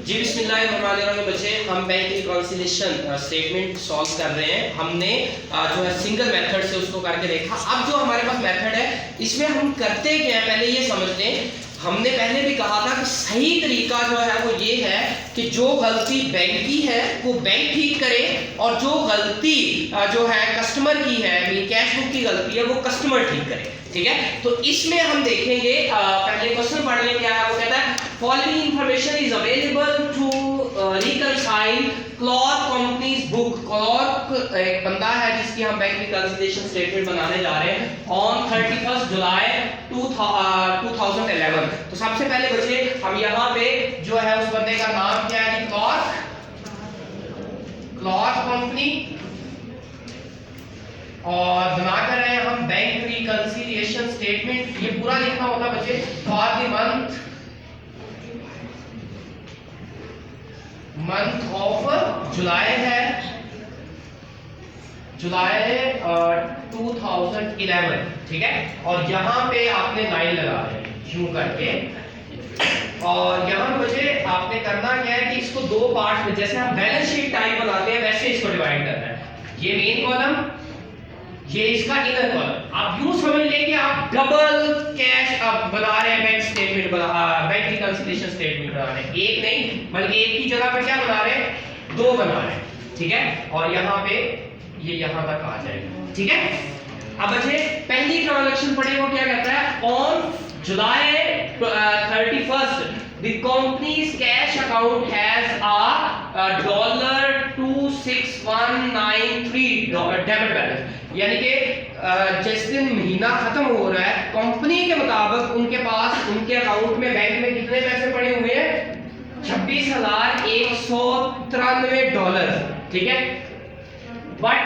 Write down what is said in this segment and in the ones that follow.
जी बिस्मिल्लाहिर्रहमानिर्रहीम बच्चे, हम बैंक रिकॉन्सिलिएशन स्टेटमेंट सॉल्व कर रहे हैं। हमने जो है सिंगल मेथड से उसको करके देखा। अब जो हमारे पास मेथड है इसमें हम करते क्या है, पहले ये समझ लें। हमने पहले भी कहा था कि सही तरीका जो है वो ये है कि जो गलती बैंक की है वो बैंक ठीक करे, और जो गलती जो है कस्टमर की है, कैश बुक की गलती है, वो कस्टमर ठीक करे। ठीक है, तो इसमें हम देखेंगे, पहले क्वेश्चन पढ़ लें क्या है। वो कहता है following information is available to reconcile cloth companies book. Cloth एक बंदा है जिसकी हम बैंक रिकंसिलिएशन स्टेटमेंट बनाने जा रहे हैं ऑन 31 जुलाई 2011। तो सबसे पहले बच्चे हम यहाँ पे जो है उस बंदे का नाम क्या है, क्लॉथ कंपनी, और बना कर रहे हैं हम बैंक रिकंसिलिएशन स्टेटमेंट। ये पूरा लिखना होगा बच्चे, for the month of July है, जुलाई 2011। ठीक है, और यहाँ पे आपने लाइन लगा रहे हैं यूं करके, और यहाँ बच्चे आपने करना क्या है कि इसको दो पार्ट में, जैसे हम बैलेंस शीट टाइप बनाते हैं वैसे इसको डिवाइड करना है। ये मेन कॉलम, ये इसका इनर कॉलम। आप यूं समझ लें कि आप डबल कैश आप बना रहे हैं, bank statement bank reconciliation statement बना रहे हैं। एक नहीं बल्कि एक की जगह पे क्या बना रहे हैं, दो बना रहे हैं। ठीक है, और यहाँ पे ये यहाँ तक आ जाएगा। ठीक है, अब बच्चे पहली ट्रांजैक्शन पढ़े, वो क्या कहता है, on July 31 the company's cash account has a $26193 debit balance. यानी कि जिस दिन महीना खत्म हो रहा है, कंपनी के मुताबिक उनके पास उनके अकाउंट में बैंक में कितने पैसे पड़े हुए हैं, $26,193। ठीक है, बट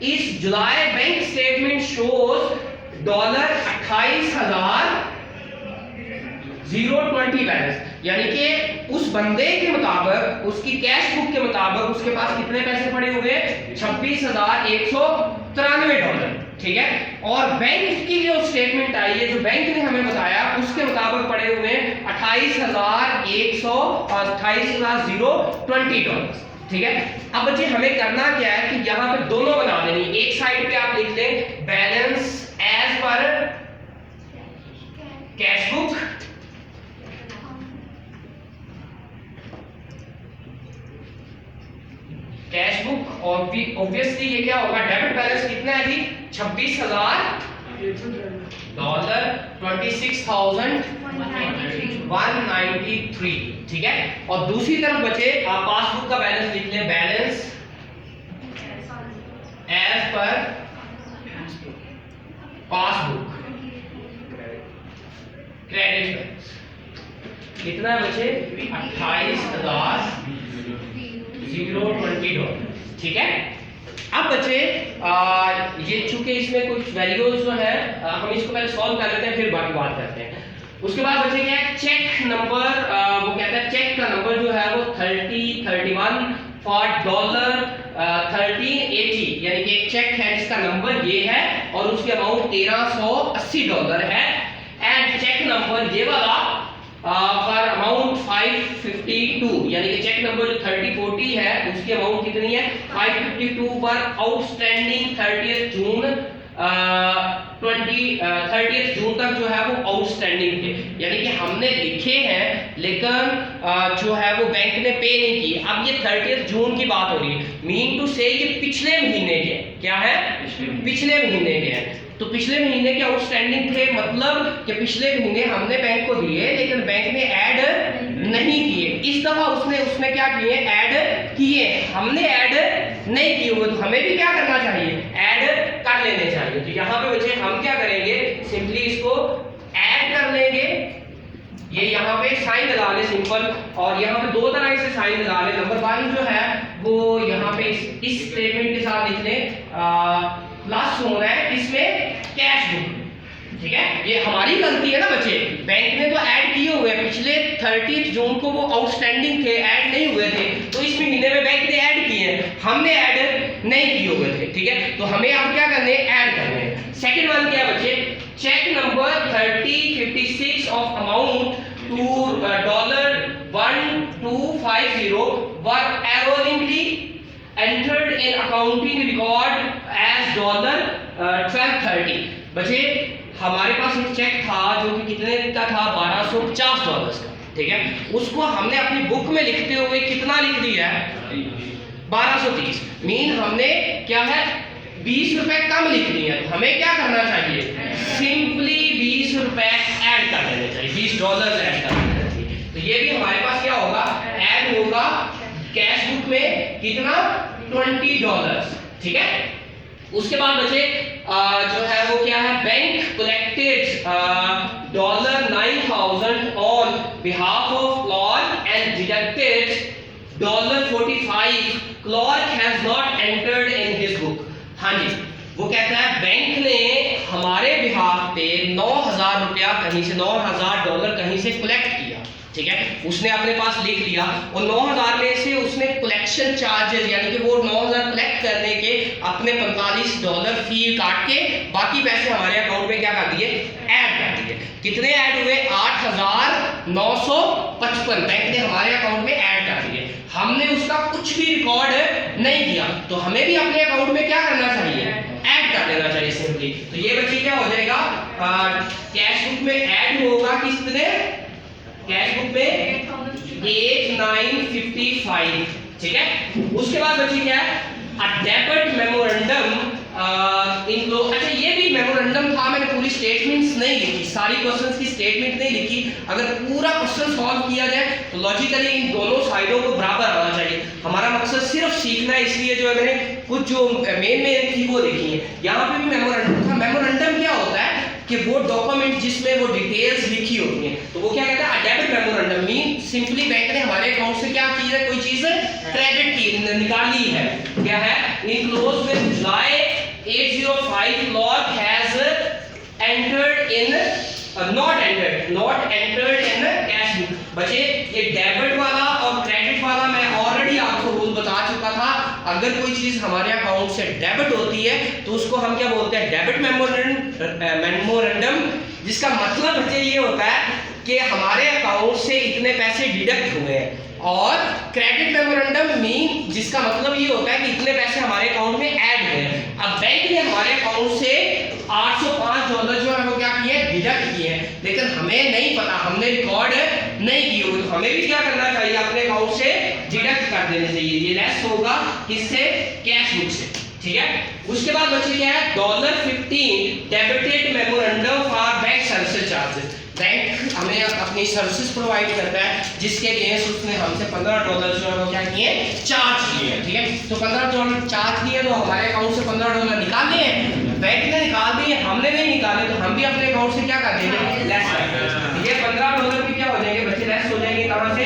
इस जुलाई बैंक स्टेटमेंट शोज $28,020 बैलेंस। यानी कि उस बंदे के मुताबिक, उसकी कैश बुक के मुताबिक उसके पास कितने पैसे पड़े हुए, $26,193। ठीक है, और बैंक की जो स्टेटमेंट आई है, जो बैंक ने हमें बताया, उसके मुताबिक पड़े हुए $28,020। ठीक है, अब बच्चे हमें करना क्या है कि यहाँ पे दोनों बना देनी। एक साइड पे आप लिख लें balance as per cash book, cash book, और ऑब्वियसली ये क्या होगा, डेबिट बैलेंस कितना है जी, $26,193। ठीक है, और दूसरी तरफ बचे आप पासबुक का बैलेंस लिख लें, balance as per passbook credit balance कितना है बचे, $28,020। ठीक है, अब बच्चे ये चूंकि इसमें कुछ वैल्यूज जो है हम इसको पहले सॉल्व कर लेते हैं, फिर बाकी बात करते हैं। उसके बाद बच्चे क्या है, चेक नंबर, वो कहता है चेक का नंबर जो है वो 3031 फॉर $1380। यानी कि एक चेक है जिसका नंबर ये है और उसकी अमाउंट $1380 है। एंड चेक नंबर ये वाला फॉर अमाउंट 552, यानी कि चेक नंबर जो 3040 है उसकी अमाउंट कितनी है, 552 पर आउटस्टैंडिंग 30 जून तक जो है वो आउटस्टैंडिंग थे। यानी कि हमने लिखे हैं लेकिन जो है वो बैंक ने पे नहीं की। अब ये 30 जून की बात हो रही है, मीन टू से ये पिछले महीने के, क्या है, पिछले महीने के हैं। तो पिछले महीने के आउटस्टैंडिंग थे, मतलब कि पिछले महीने हमने बैंक को दिए लेकिन बैंक ने ऐड नहीं किए। इस दफा उसने क्या किए, ऐड किए, हमने ऐड नहीं किए हुए। तो हमें भी क्या करना चाहिए, ऐड कर लेने चाहिए। तो यहाँ पे बच्चे हम क्या करेंगे, सिंपली इसको ऐड कर लेंगे। ये यहाँ पे साइन लगा ले सिंपल, और यहाँ पे दो तरह से साइन लगा ले। नंबर 1 जो है वो यहाँ पे इस स्टेटमेंट के साथ लिख लें, प्लस होना है इसमें कैश बुक। ठीक है, ये हमारी गलती है ना बच्चे, बैंक ने तो ऐड किए हुए, पिछले 30 जून को वो आउटस्टैंडिंग थे, ऐड नहीं हुए थे, तो इस महीने में बैंक ने ऐड किए हैं, हमने ऐड नहीं किए हुए थे। ठीक है, तो हमें अब क्या करने, ऐड करने। सेकंड वन क्या बच्चे, cheque number 3056 of amount to $1 were erroneously entered in accounting record as $1230। बचे हमारे पास एक चेक था जो कि कितने का था, $1250 का, ठीक है। उसको हमने अपनी बुक में लिखते हुए कितना लिख दिया है, 1230। मीन हमने क्या है, 20 रुपए कम लिख दिया। हमें क्या करना चाहिए, सिंपली 20 रुपए ऐड कर देने चाहिए, $20 ऐड कर देने चाहिए। तो ये भी हमारे पास क्या होगा, ऐड होगा कैश बुक में कितना, $20, ठीक है। उसके बाद बचे जो है वो क्या है, bank collected $9,000 on behalf of clerk and deducted $45 clerk has not entered in his book. हाँ जी, वो कहता है बैंक ने हमारे बिहाफ पे 9,000 रुपया कहीं से, $9,000 कहीं से कलेक्ट किया, ठीक है। उसने अपने पास लिख लिया और 9,000 में से उसने कलेक्शन चार्जेस यानी कि वो 9,000 कलेक्ट करने के अपने $45 फी काट के बाकी पैसे हमारे अकाउंट में क्या कर दिए, ऐड कर दिए। कितने ऐड हुए, 8,955 बैंक ने हमारे अकाउंट में ऐड कर दिए। हमने उसका कुछ भी रिकॉर्ड नहीं किया, तो हमें भी अपने अकाउंट में क्या करना चाहिए, ऐड कर देना चाहिए सिंपली। तो ये बच्चे क्या हो जाएगा, कैश बुक में ऐड होगा किसने, कैश बुक में 8,955, ठीक है। उसके बाद बची क्या है, डेबिट मेमोरेंडम इन लोग। अच्छा, ये भी मेमोरेंडम था, मैंने पूरी स्टेटमेंट्स नहीं लिखी, सारी क्वेश्चंस की स्टेटमेंट नहीं लिखी। अगर पूरा क्वेश्चन सॉल्व किया जाए तो लॉजिकली इन दोनों साइडों को बराबर आना चाहिए। हमारा मकसद सिर्फ सीखना है, इसलिए जो है मैंने कुछ जो मेन थी वो लिखी है। यहाँ पे भी मेमोरेंडम था। मेमोरेंडम क्या होता है कि वो डॉक्यूमेंट जिसमें वो डिटेल्स लिखी होती हैं, तो वो क्या कहता है, debit memorandum mean simply bank ने हमारे अकाउंट से क्या चीज है, कोई चीज क्रेडिट की निकाली है, क्या है, enclose with July 805 clerk has entered in not entered in cash book. बच्चे ये डेबिट वाला और क्रेडिट वाला मैं ऑलरेडी आपको रूल बता चुका था। अगर कोई चीज हमारे अकाउंट से डेबिट होती है तो उसको हम क्या बोलते हैं, डेबिट मेमोरेंडम, जिसका मतलब बच्चे ये होता है कि हमारे अकाउंट से इतने पैसे डिडक्ट हुए हैं। और क्रेडिट मेमोरेंडम मीन जिसका मतलब ये होता है कि इतने पैसे हमारे अकाउंट में ऐड हुए हैं। अब बैंक ने हमारे अकाउंट से $805 जो है वो क्या किए, डिडक्ट किए, लेकिन हमें नहीं पता, हमने रिकॉर्ड नहीं किए हुए, तो हमें भी क्या करना चाहिए, अपने अकाउंट से डिडक्ट कर देने चाहिए। ये लेस होगा किससे, कैश बुक से, ठीक है। उसके बाद बचे क्या है, $15 debited memorandum for bank service charges. Bank हमें अपनी सर्विसेज प्रोवाइड करता है जिसके अगेंस्ट उसने हमसे $15 जो है वो क्या किए, चार्ज किए, ठीक है। तो $15 चार्ज किए तो हमारे अकाउंट से $15 निकालने हैं, बैंक ने निकाल दिए, हमने नहीं निकाले, तो हम भी अपने अकाउंट से क्या कर देंगे, लेस कर देंगे। ये $15 भी क्या हो जाएंगे बच्चे, लेस हो जाएंगे कहां से,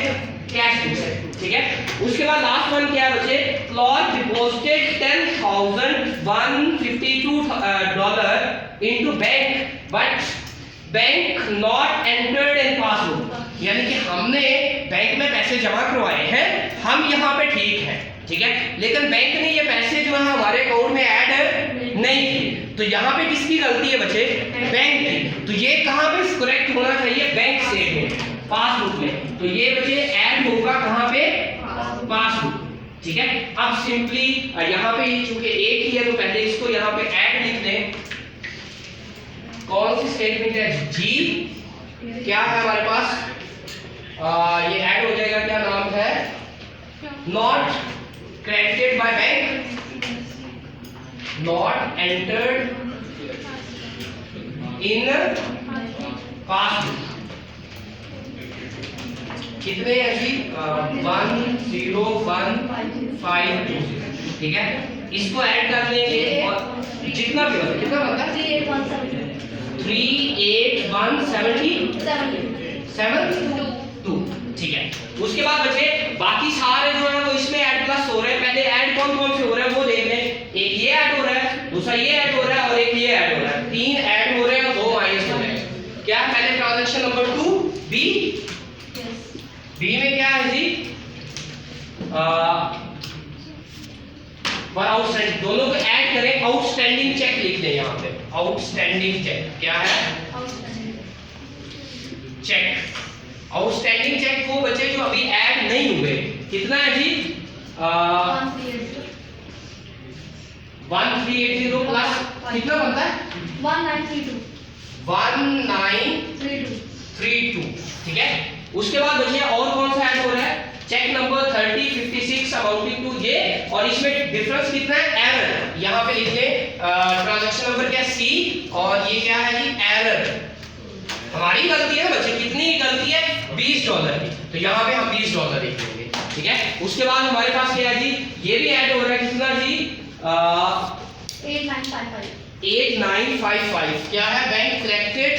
कैश बुक से, ठीक है। उसके बाद लास्ट वन क्या है बच्चे, clerk deposited $10,152 into bank but bank not entered in passbook. यानी कि हमने बैंक में पैसे जमा करवाए हैं, हम यहाँ पे ठीक है, ठीक है, लेकिन बैंक ने ये पैसे जो है हमारे अकाउंट में ऐड नहीं किए। तो यहाँ पे किसकी गलती है बच्चे, बैंक की। तो ये कहाँ पे करेक्ट होना चाहिए, बैंक स्टेटमेंट, पासबुक में। तो ये बच्चे ऐड होगा कहाँ पे, पासबुक, ठीक है। अब सिंपली यहाँ पे चूंकि एक ही है तो पहले इसको यहाँ पे ऐड लिख दें। कौन सी स्टेटमेंट है, जी क्या है हमारे पास, ये ऐड हो जाएगा, क्या नाम है, not credited by bank, not entered in passbook. कितने हैं जी, 10152, ठीक है। इसको ऐड कर लेंगे और जितना भी होता, कितना बनता है, 38,172, ठीक है। उसके बाद बचे बाकी सारे जो है वो इसमें ऐड प्लस हो रहे हैं। पहले ऐड कौन कौन से हो रहे हैं वो देख लें। एक ये ऐड हो रहा है, दूसरा ये ऐड हो रहा है और एक ये ऐड हो रहा है। 3 ऐड हो रहे हैं और 2 माइनस हो रहे हैं। क्या पहले ट्रांजैक्शन नंबर 2 बी, बी में क्या है जी, पर आउटस्टैंडिंग, दोनों को ऐड करें, आउटस्टैंडिंग चेक लिख दें यहाँ पे, आउटस्टैंडिंग चेक क्या है, चेक। आउटस्टैंडिंग चेक वो बचे जो अभी ऐड नहीं हुए। कितना है जी? 1380 प्लस कितना बनता है? 1932। ठीक है। उसके बाद बचिए और कौन सा ऐड हो रहा है? चेक नंबर 3056 अमाउंटिंग टू ये, और इसमें डिफरेंस कितना है? एरर। यहाँ पे लिख ले ट्रांजैक्शन नंबर क्या? C, और ये क्या है जी? एरर। हमारी गलती है बच्चे, कितनी की गलती है? $20 की, तो यहाँ पे हम $20 लिख देंगे। ठीक है। उसके बाद हमारे पास क्या है जी? ये भी ऐड हो रहा है, कितना जी? 8955 क्या है? Bank credited.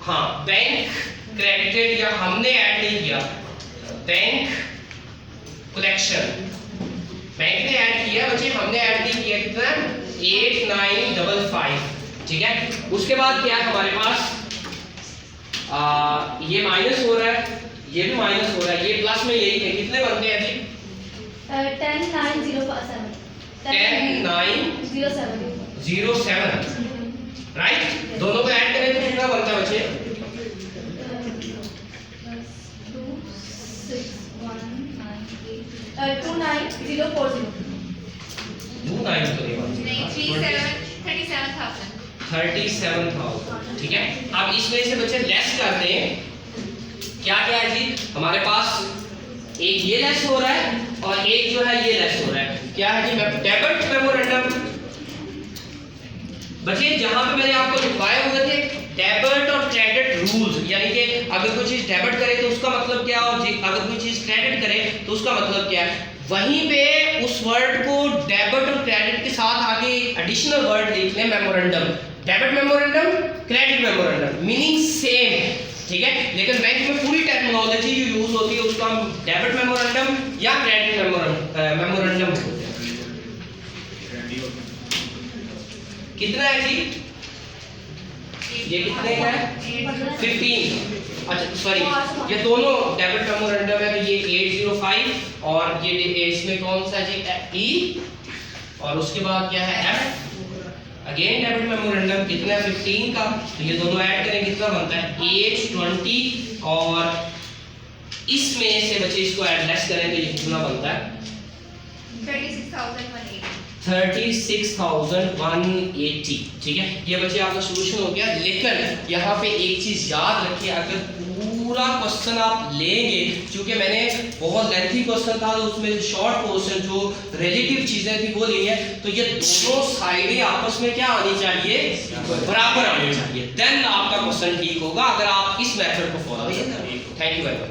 हाँ, बैंक क्रेडिटेड, या हमने ऐड नहीं किया, बैंक कलेक्शन बैंक ने ऐड किया बच्चे, हमने ऐड नहीं किया। कितना? 8955। ठीक है। उसके बाद क्या है हमारे पास? ये माइनस हो रहा है, ये भी माइनस हो रहा है, ये प्लस में यही है। कितने बनते हैं जी? 10907 राइट। दोनों को ऐड करें तो कितना बनता है बच्चे? 29040। 29 तो नहीं बनता, 37,000। ठीक है। अब इसमें से बच्चे लेस करते हैं। क्या क्या है जी? हमारे पास एक ये लेस हो रहा है और एक जो है ये लेस हो रहा है। क्या है जी? Debit memorandum. बच्चे जहां पे मैंने आपको लिखवाए हुए थे डेबिट और क्रेडिट रूल्स, यानी कि अगर कोई चीज डेबिट करे तो उसका मतलब क्या, और अगर कोई चीज क्रेडिट करे तो उसका मतलब क्या है, वहीं पे उस वर्ड को डेबिट और क्रेडिट के साथ आगे एडिशनल वर्ड लिख लें, memorandum. Debit memorandum, credit memorandum, meaning same है। ठीक है। लेकिन बैंक में पूरी टेक्नोलॉजी जो यूज होती है उसका हम डेबिट मेमोरेंडम या क्रेडिट मेमोरेंडम बोलते हैं। कितना है जी? ये कितने का है? 15। अच्छा सॉरी, ये दोनों डेबिट मेमोरेंडम है, तो ये 805, और ये इसमें कौन सा जी? E, और उसके बाद क्या है? F। अगेन डेबिट मेमोरेंडम कितना है? 15 का, तो ये दोनों ऐड करें कितना बनता है? 820, और इसमें से बच्चे इसको ऐड लेस करें तो ये कितना बनता है? 36,180। ठीक है। ये बच्चे आपका सॉल्यूशन हो गया। लेकिन यहाँ पे एक चीज याद रखिए, अगर पूरा क्वेश्चन आप लेंगे, क्योंकि मैंने बहुत लेंथी क्वेश्चन था तो उसमें शॉर्ट पोर्शन जो रिलेटिव चीजें थी वो ली है, तो ये दोनों साइडें आपस में क्या आनी चाहिए? बराबर आनी चाहिए, देन आपका क्वेश्चन ठीक होगा, अगर आप इस मेथड को फॉलो करें। Thank you very much.